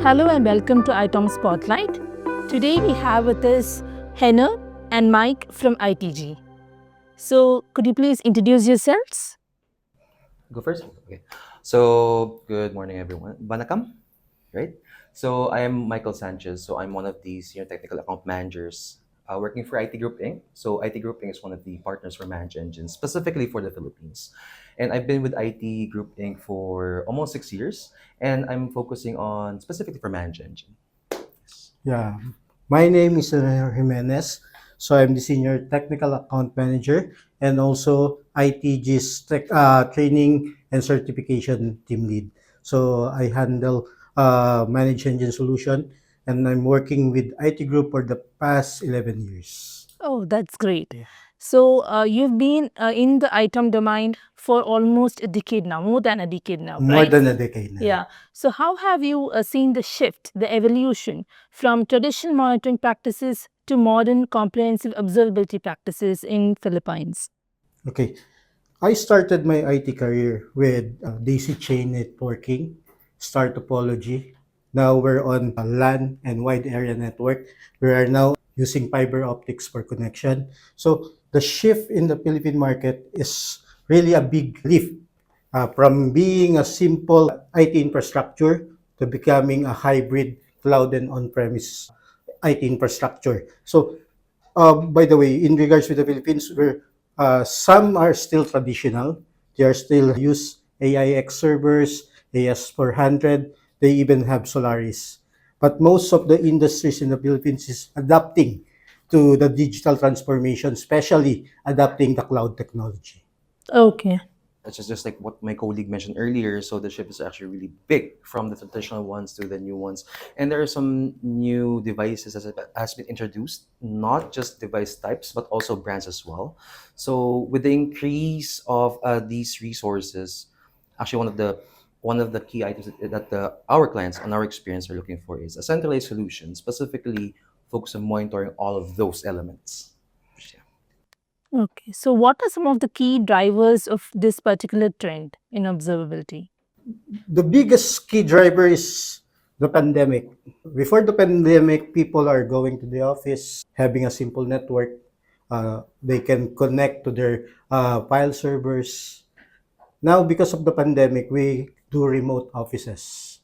Hello and welcome to ITOM Spotlight. Today we have with us Henna and Mike from ITG. So, could you please introduce yourselves? Go first? Okay. So, good morning, everyone. Banakam, right? So, I am Michael Sanchez. So, I'm one of the senior technical account managers working for IT Group Inc. So, IT Group Inc. is one of the partners for ManageEngine, specifically for the Philippines. And I've been with IT Group Inc. for almost 6 years, and I'm focusing on specifically for ManageEngine. Yeah, my name is Himenez. So I'm the senior technical account manager and also ITG's training and certification team lead. So I handle manage engine solution and I'm working with IT Group for the past 11 years. Oh, that's great. Yeah. So, you've been in the ITOM domain for almost a decade now, more than a decade now, More right? than a decade now. Yeah. So, how have you seen the shift, the evolution from traditional monitoring practices to modern comprehensive observability practices in Philippines? Okay. I started my IT career with DC chain networking, star topology. Now we're on LAN and wide area network. We are now using fiber optics for connection. So the shift in the Philippine market is really a big leap from being a simple IT infrastructure to becoming a hybrid cloud and on-premise IT infrastructure. So by the way, in regards to the Philippines, some are still traditional. They are still use AIX servers, AS400. They even have Solaris. But most of the industries in the Philippines is adapting to the digital transformation, especially adapting the cloud technology. Okay. It's just like what my colleague mentioned earlier. So the shift is actually really big from the traditional ones to the new ones. And there are some new devices that has been introduced, not just device types, but also brands as well. So with the increase of these resources, actually one of the key items that our clients and our experience are looking for is a centralized solution, specifically focused on monitoring all of those elements. Yeah. Okay. So, what are some of the key drivers of this particular trend in observability? The biggest key driver is the pandemic. Before the pandemic, people are going to the office, having a simple network. They can connect to their file servers. Now, because of the pandemic, we do remote offices.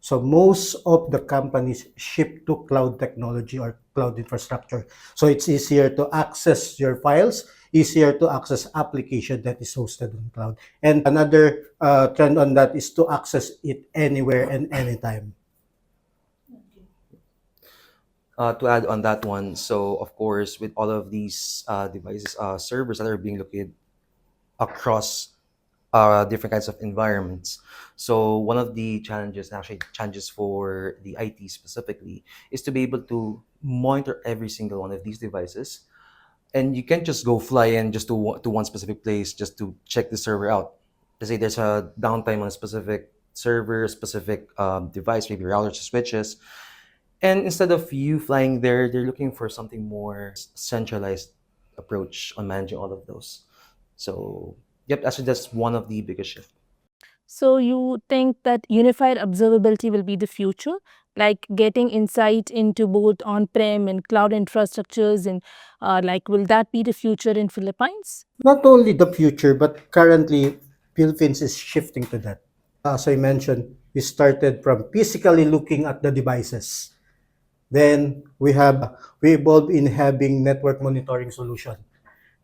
So most of the companies shift to cloud technology or cloud infrastructure. So it's easier to access your files, easier to access application that is hosted on cloud. And another trend on that is to access it anywhere and anytime. To add on that one, so of course, with all of these devices, servers that are being located across different kinds of environments. So one of the challenges, actually challenges for the IT specifically, is to be able to monitor every single one of these devices. And you can't just go fly in just to one specific place just to check the server out. Let's say there's a downtime on a specific server, specific device, maybe routers or switches. And instead of you flying there, they're looking for something more centralized approach on managing all of those. So, yep, actually, that's one of the biggest shifts. So, you think that unified observability will be the future, like getting insight into both on prem and cloud infrastructures, and will that be the future in Philippines? Not only the future, but currently Philippines is shifting to that. As I mentioned, we started from physically looking at the devices. Then we evolved in having network monitoring solution.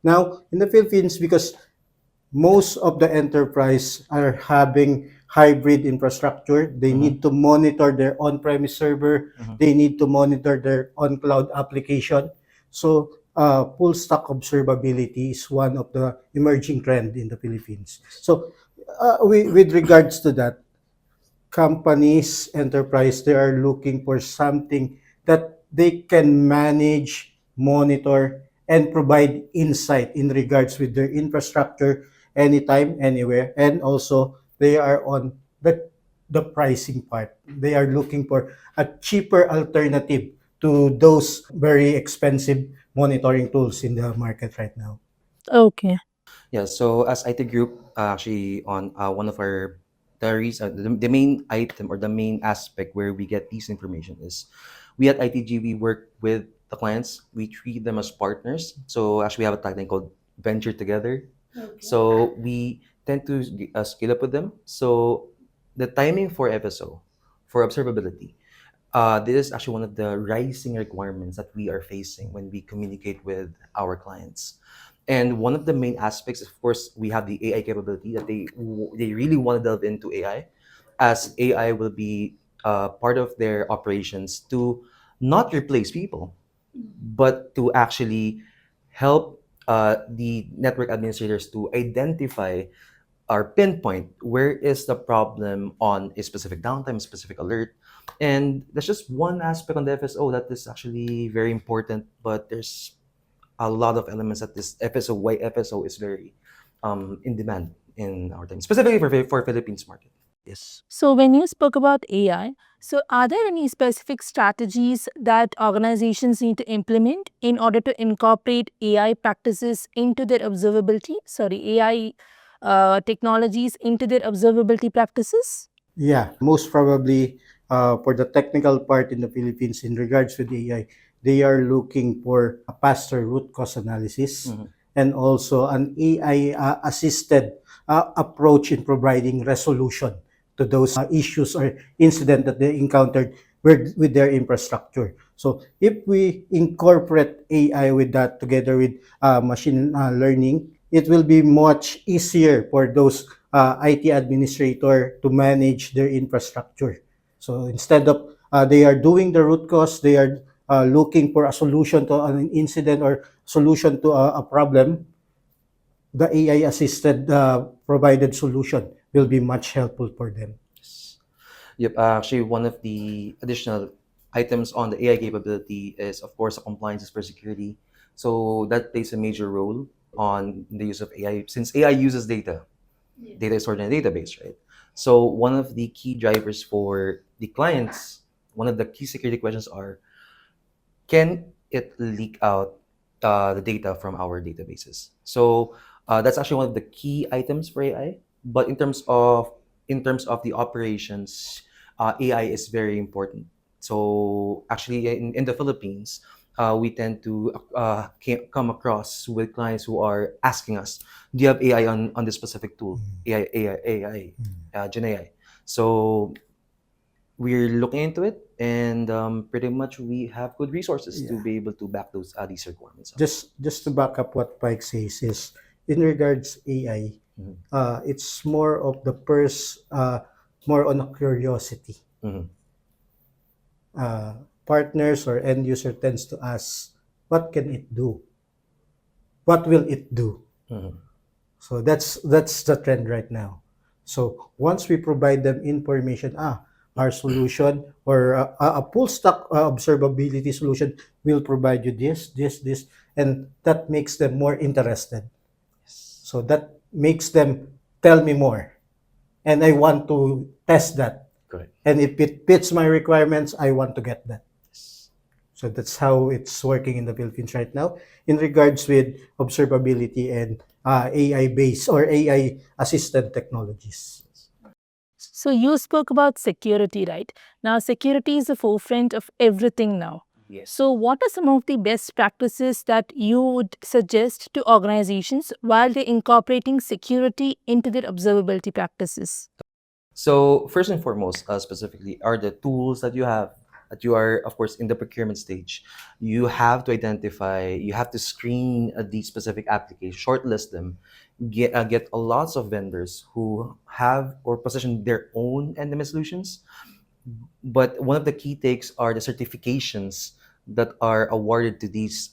Now in the Philippines, because most of the enterprise are having hybrid infrastructure, they need to monitor their on-premise server, they need to monitor their on-cloud application. So full stack observability is one of the emerging trend in the Philippines. So with regards to that, companies, enterprise, they are looking for something that they can manage, monitor, and provide insight in regards with their infrastructure anytime, anywhere. And also, they are on the pricing part. They are looking for a cheaper alternative to those very expensive monitoring tools in the market right now. Okay. Yeah, so as IT Group, actually on one of our the main item or the main aspect where we get these information is we at ITG, we work with the clients. We treat them as partners. So actually, we have a tagline called "Venture Together." Okay. So we tend to scale up with them. So the timing for FSO, for observability, this is actually one of the rising requirements that we are facing when we communicate with our clients. And one of the main aspects, of course, we have the AI capability that they really want to delve into AI, as AI will be part of their operations to not replace people, but to actually help the network administrators to identify or pinpoint where is the problem on a specific downtime, specific alert. And that's just one aspect on the FSO that is actually very important, but there's a lot of elements that this FSO, why FSO is very in demand in our time, specifically for Philippines market. Yes. So, when you spoke about AI, so are there any specific strategies that organizations need to implement in order to incorporate AI practices into their AI technologies into their observability practices? Yeah, most probably for the technical part in the Philippines in regards with AI, they are looking for a faster root cause analysis and also an AI assisted approach in providing resolution to those issues or incident that they encountered with their infrastructure. So if we incorporate AI with that together with machine learning, it will be much easier for those IT administrator to manage their infrastructure. So instead of they are doing the root cause, they are looking for a solution to an incident or solution to a problem. The AI assisted provided solution will be much helpful for them. Yep. Actually, one of the additional items on the AI capability is, of course, a compliance for security. So that plays a major role on the use of AI, since AI uses data. Data is stored in a database, right? So one of the key drivers for the clients, one of the key security questions are, can it leak out the data from our databases? So that's actually one of the key items for AI. But in terms of the operations, AI is very important. So actually, in the Philippines, we tend to come across with clients who are asking us, "Do you have AI on this specific tool? AI, Gen AI." So we're looking into it, and pretty much we have good resources to Yeah. be able to back these requirements up. Just to back up what Pike says is in regards AI, Mhm. it's more of the more on a curiosity. Mhm. Partners or end user tends to ask, what can it do? What will it do? Mhm. So that's the trend right now. So once we provide them information, our solution or a full stack observability solution will provide you this, and that makes them more interested. So that makes them tell me more, and I want to test that. Correct. And if it fits my requirements, I want to get that. Yes. So that's how it's working in the Philippines right now in regards with observability and AI based or AI assisted technologies. So, you spoke about security, right? Now, security is the forefront of everything now. Yes. So, what are some of the best practices that you would suggest to organizations while they're incorporating security into their observability practices? So first and foremost, specifically, are the tools that you have that you are, of course, in the procurement stage. You have to identify, you have to screen these specific applications, shortlist them, get lots of vendors who have or position their own NMS solutions. But one of the key takes are the certifications that are awarded to these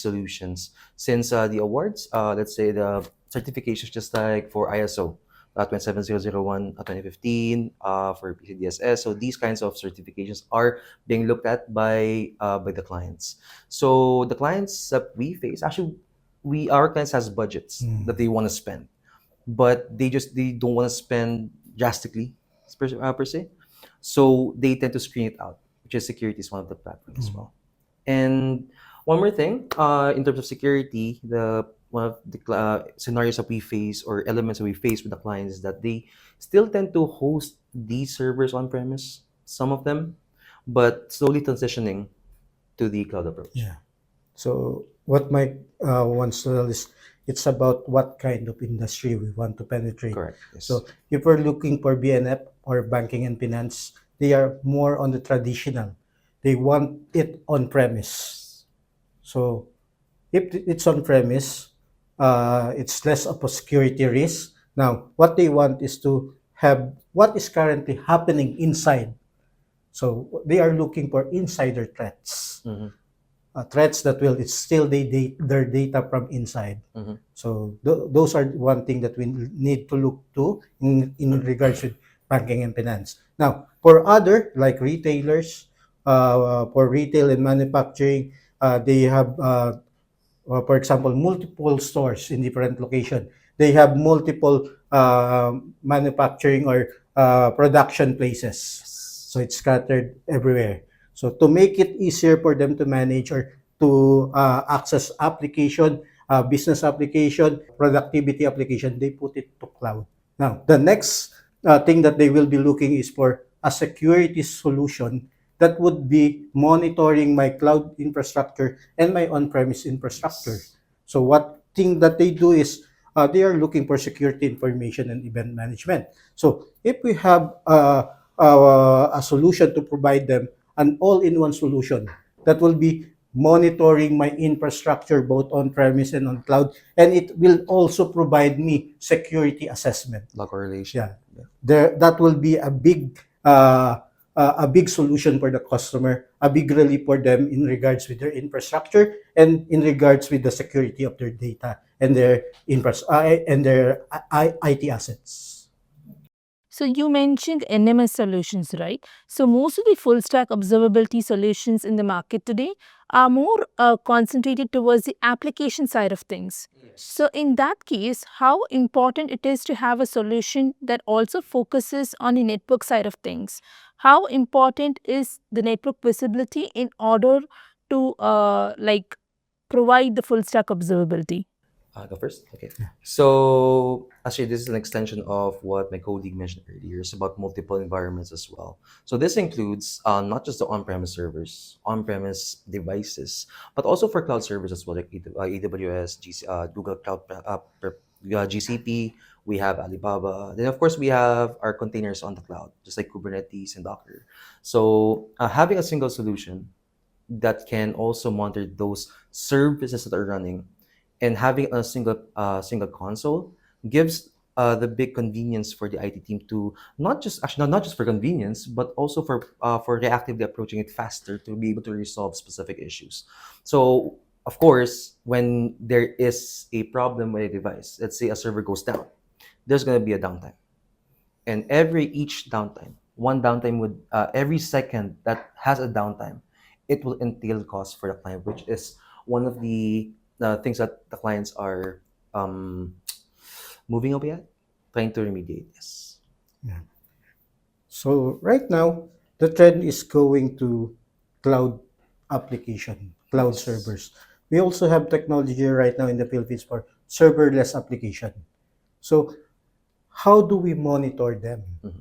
solutions. Since the awards, let's say the certifications, just like for ISO 27001 2015, for PCDSS. So these kinds of certifications are being looked at by the clients. So the clients that we face, actually, our clients has budgets that they want to spend, but they don't want to spend drastically per se. So they tend to screen it out, which is security is one of the platforms as well. And one more thing, in terms of security, one of the scenarios that we face or elements that we face with the clients is that they still tend to host these servers on premise, some of them, but slowly transitioning to the cloud approach. Yeah. So what Mike wants to tell is it's about what kind of industry we want to penetrate. Correct. Yes. So if we're looking for BNF or banking and finance, they are more on the traditional. They want it on premise. So if it's on premise, it's less of a security risk. Now, what they want is to have what is currently happening inside. So they are looking for insider threats. Mm-hmm. Threats that will steal their data from inside. Mm-hmm. So those are one thing that we need to look to in regards with banking and finance. Now, for other like retailers, for retail and manufacturing, they have, for example, multiple stores in different locations. They have multiple manufacturing or production places. So it's scattered everywhere. So to make it easier for them to manage or to access application, business application, productivity application, they put it to cloud. Now, the next thing that they will be looking is for a security solution that would be monitoring my cloud infrastructure and my on-premise infrastructure. So what thing that they do is they are looking for security information and event management. So if we have a solution to provide them an all-in-one solution that will be monitoring my infrastructure both on-premise and on cloud, and it will also provide me security assessment. Log correlation. Yeah. That will be a big solution for the customer, a big relief for them in regards with their infrastructure and in regards with the security of their data and their IT assets. So you mentioned NMS solutions, right? So most of the full stack observability solutions in the market today are more concentrated towards the application side of things. So in that case, how important it is to have a solution that also focuses on the network side of things? How important is the network visibility in order to provide the full stack observability? Go first. Okay. So actually, this is an extension of what my colleague mentioned earlier. It's about multiple environments as well. So this includes not just the on-premise servers, on-premise devices, but also for cloud servers as well, like AWS, Google Cloud, GCP. We have Alibaba. Then of course we have our containers on the cloud, just like Kubernetes and Docker. So having a single solution that can also monitor those services that are running and having a single console gives the big convenience for the IT team to not just for convenience, but also for reactively approaching it faster to be able to resolve specific issues. So of course, when there is a problem with a device, let's say a server goes down, there's going to be a downtime, and each downtime, one downtime would every second that has a downtime, it will entail cost for the client, which is one of the things that the clients are moving away at, trying to remediate this. Yeah. So right now, the trend is going to cloud application, cloud servers. We also have technology right now in the Philippines for serverless application. So how do we monitor them? Mhm.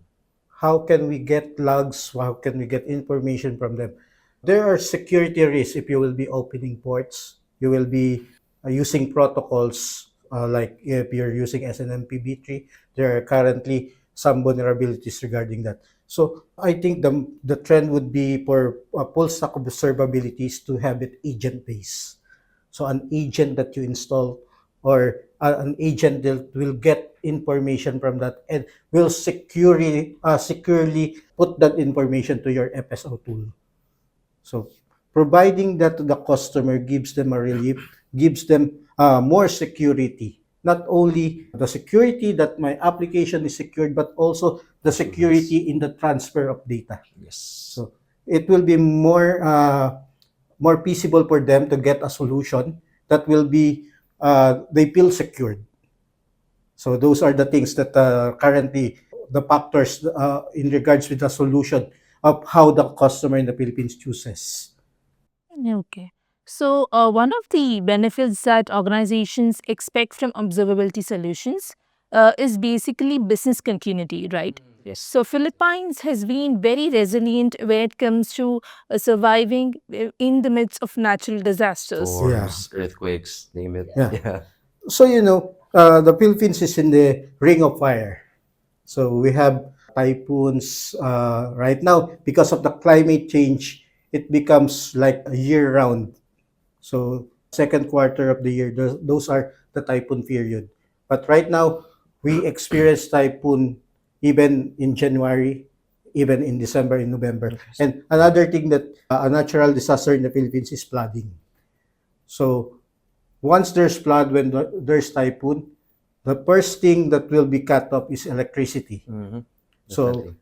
How can we get logs? How can we get information from them? There are security risks if you will be opening ports. You will be using protocols like if you're using SNMP-V3, there are currently some vulnerabilities regarding that. So I think the trend would be for full stack observabilities to have it agent based. So an agent that you install or an agent that will get information from that and will securely put that information to your FSO tool. So providing that to the customer gives them a relief, gives them more security. Not only the security that my application is secured, but also the security in the transfer of data. Yes. So it will be more feasible for them to get a solution that will be they feel secured. So those are the things that currently the factors in regards with the solution of how the customer in the Philippines chooses. Okay. So, one of the benefits that organizations expect from observability solutions is basically business continuity, right? Yes. So, Philippines has been very resilient when it comes to surviving in the midst of natural disasters. Yeah, Storms, earthquakes, name it. yeah. Yeah. So, the Philippines is in the ring of fire. So we have typhoons right now because of the climate change. It becomes like a year round. So second quarter of the year, those are the typhoon period. But right now, we experience typhoon even in January, even in December, in November. Interesting. And another thing that a natural disaster in the Philippines is flooding. So once there's flood, when there's typhoon, the first thing that will be cut off is electricity. Mm-hmm. So Definitely.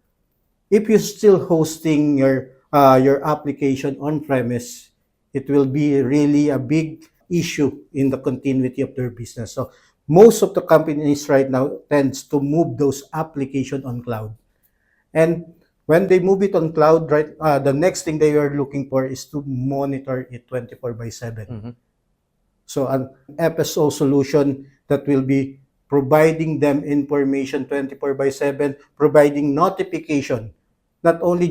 if you're still hosting your application on premise, it will be really a big issue in the continuity of their business. So most of the companies right now tends to move those application on cloud. And when they move it on cloud, right, the next thing they are looking for is to monitor it 24 by 7. Mm-hmm. So an FSO solution that will be providing them information 24 by 7, providing notification, not only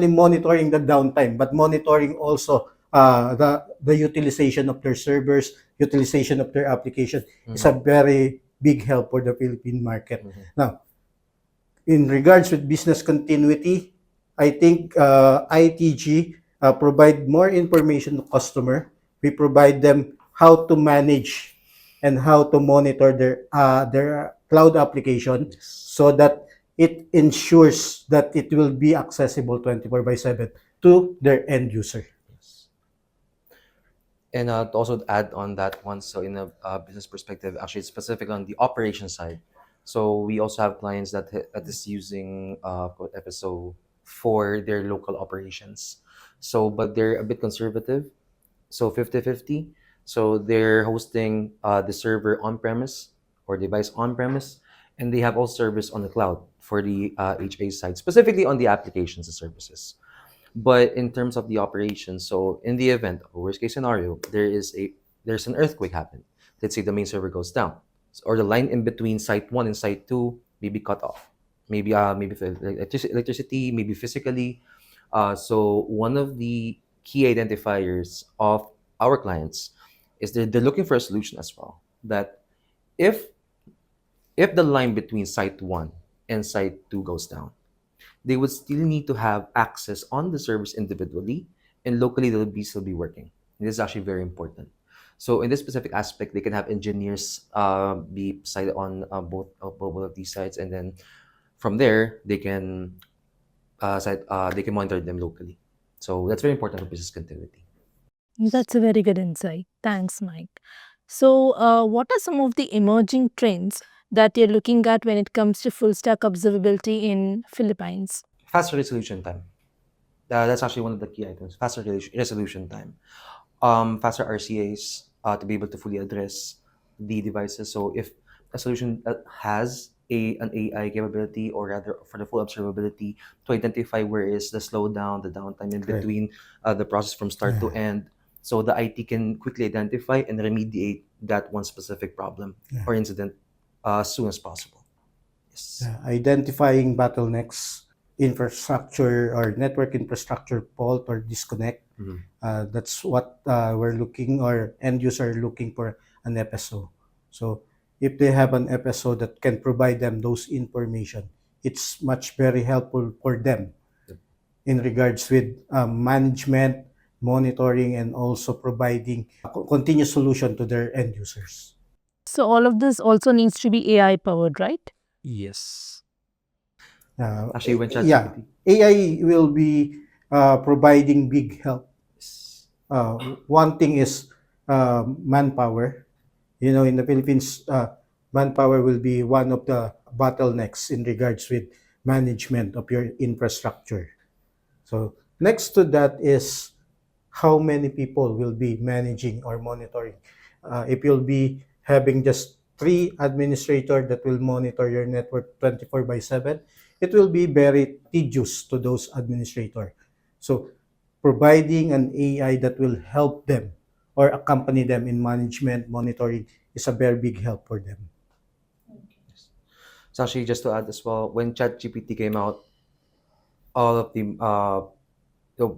monitoring the downtime, but monitoring also the utilization of their servers, utilization of their application is a Mm-hmm. very big help for the Philippine market. Mm-hmm. Now, in regards with business continuity, I think ITG provide more information to customer. We provide them how to manage and how to monitor their cloud application Yes. so that it ensures that it will be accessible 24 by 7 to their end user. Yes. And to also add on that one, so in a business perspective, actually it's specific on the operation side. So we also have clients that is using quote FSO for their local operations. So, but they're a bit conservative. So 50-50. So they're hosting the server on premise or device on premise, and they have all service on the cloud for the HA side, specifically on the applications and services. But in terms of the operation, so in the event of a worst case scenario, there's an earthquake happen. Let's say the main server goes down, or the line in between site one and site two may be cut off. Maybe for electricity, maybe physically. So one of the key identifiers of our clients is they're looking for a solution as well. That if if the line between site one and site two goes down, they would still need to have access on the servers individually, and locally they'll be still be working. And this is actually very important. So in this specific aspect, they can have engineers be sited on both of these sites, and then from there they can monitor them locally. So that's very important for business continuity. That's a very good insight. Thanks, Mike. So, what are some of the emerging trends that you're looking at when it comes to full stack observability in Philippines? Faster resolution time. That's actually one of the key items. Faster resolution time. Faster RCAs to be able to fully address the devices. So if a solution has an AI capability, or rather for the full observability, to identify where is the slowdown, the downtime in Correct. between the process from start to Yeah. end, so the IT can quickly identify and remediate that one specific problem Yeah. or incident as soon as possible. Yes. Identifying bottlenecks, infrastructure or network infrastructure fault or disconnect. Mhm. That's what we're looking, or end user looking for an FSO. So if they have an FSO that can provide them those information, it's much very helpful for them Yep. in regards with management, monitoring, and also providing a continuous solution to their end users. So, all of this also needs to be AI powered, right? Yes. Actually, when Yeah, ChatGPT. AI will be providing big help. Yes. One thing is manpower. In the Philippines, manpower will be one of the bottlenecks in regards with management of your infrastructure. So next to that is how many people will be managing or monitoring. If you'll be having just three administrator that will monitor your network 24 by 7, it will be very tedious to those administrator. So providing an AI that will help them or accompany them in management, monitoring is a very big help for them. So actually, just to add as well, when ChatGPT came out, all of the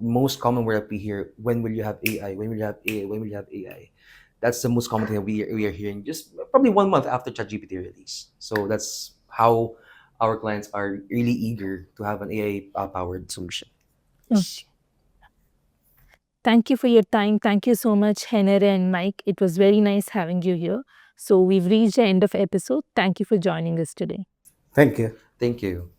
most common word that we hear, when will you have AI? When will you have AI? When will you have AI? That's the most common thing that we are hearing just probably 1 month after ChatGPT release. So that's how our clients are really eager to have an AI powered solution. Okay. Thank you for your time. Thank you so much, Henere and Mike. It was very nice having you here. So we've reached the end of episode. Thank you for joining us today. Thank you. Thank you.